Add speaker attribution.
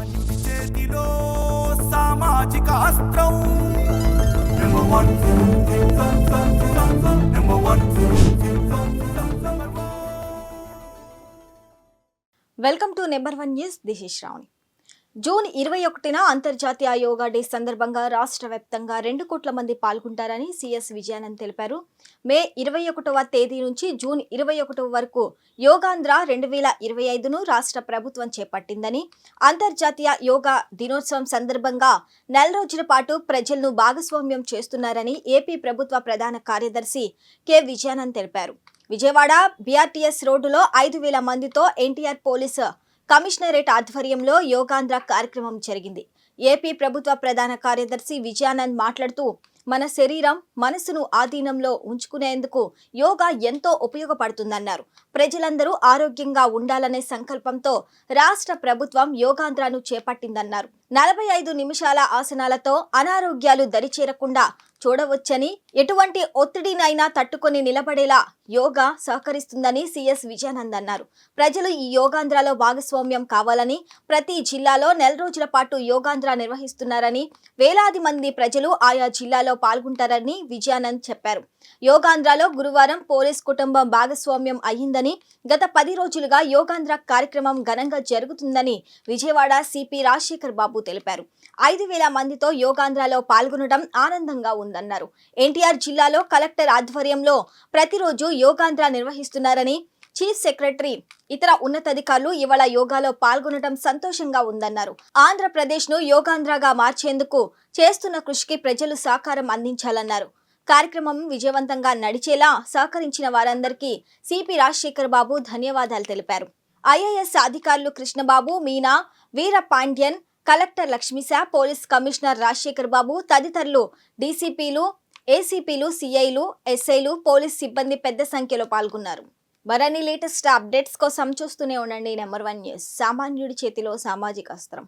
Speaker 1: సామాన్యుడి చేతిలో సామాజిక అస్త్రం number 1
Speaker 2: welcome to number 1 news. This is Shravani. June 21న అంతర్జాతీయ యోగా డే సందర్భంగా రాష్ట్ర వ్యాప్తంగా 2 కోట్ల మంది పాల్గొంటారని సిఎస్ విజయానంద్ తెలిపారు. మే 21వ తేదీ నుంచి జూన్ 21 వరకు యోగాంధ్ర 2025ను రాష్ట్ర ప్రభుత్వం చేపట్టిందని, అంతర్జాతీయ యోగా దినోత్సవం సందర్భంగా 4 రోజుల పాటు ప్రజలను భాగస్వామ్యం చేస్తున్నారని ఏపీ ప్రభుత్వ ప్రధాన కార్యదర్శి కె విజయానంద్ తెలిపారు. విజయవాడ బిఆర్టీఎస్ రోడ్డులో 5,000 మందితో ఎన్టీఆర్ పోలీసు కమిషనరేట్ ఆధ్వర్యంలో యోగాంధ్ర కార్యక్రమం జరిగింది. ఏపీ ప్రభుత్వ ప్రధాన కార్యదర్శి విజయానంద్ మాట్లాడుతూ, మన శరీరం మనసును ఆధీనంలో ఉంచుకునేందుకు యోగా ఎంతో ఉపయోగపడుతుందన్నారు. ప్రజలందరూ ఆరోగ్యంగా ఉండాలనే సంకల్పంతో రాష్ట్ర ప్రభుత్వం యోగాంధ్రను చేపట్టిందన్నారు. 45 నిమిషాల ఆసనాలతో అనారోగ్యాలు దరిచేరకుండా చూడవచ్చని, ఎటువంటి ఒత్తిడినైనా తట్టుకొని నిలబడేలా యోగా సహకరిస్తుందని సిఎస్ విజయానంద్ అన్నారు. ప్రజలు ఈ యోగాంధ్రలో భాగస్వామ్యం కావాలని, ప్రతి జిల్లాలో 4 రోజుల పాటు యోగాంధ్ర నిర్వహిస్తున్నారని, వేలాది మంది ప్రజలు ఆయా జిల్లాలో పాల్గొంటారని విజయానంద్ చెప్పారు. యోగాంధ్రలో గురువారం పోలీస్ కుటుంబం భాగస్వామ్యం అయ్యిందని, గత 10 రోజులుగా యోగాంధ్ర కార్యక్రమం ఘనంగా జరుగుతుందని విజయవాడ సిపి రాజశేఖర్ బాబు తెలిపారు. 5,000 మందితో యోగాంధ్రలో పాల్గొనడం ఆనందంగా ఉందన్నారు. ఎన్టీఆర్ జిల్లాలో కలెక్టర్ ఆధ్వర్యంలో ప్రతిరోజు యోగాంధ్ర నిర్వహిస్తున్నారని, చీఫ్ సెక్రటరీ ఇతర ఉన్నతాధికారులు ఇవాళ యోగాలో పాల్గొనడం సంతోషంగా ఉందన్నారు. ఆంధ్రప్రదేశ్ను యోగాంధ్రగా మార్చేందుకు చేస్తున్న కృషికి ప్రజలు సహకారం అందించాలన్నారు. కార్యక్రమం విజయవంతంగా నడిచేలా సహకరించిన వారందరికీ సిపి రాజశేఖర్ బాబు ధన్యవాదాలు తెలిపారు. ఐఏఎస్ అధికారులు Krishnababu, Meena, Veera Pandian, collector Lakshmisha, police commissioner Rajasekhar Babu తదితరులు, డీసీపీలు, ఏసీపీలు, సిఐలు, ఎస్ఐలు, పోలీస్ సిబ్బంది పెద్ద సంఖ్యలో పాల్గొన్నారు. మరిన్ని లేటెస్ట్ అప్డేట్స్ కోసం చూస్తూనే ఉండండి నెంబర్ 1 న్యూస్. సామాన్యుడి చేతిలో సామాజిక అస్త్రం.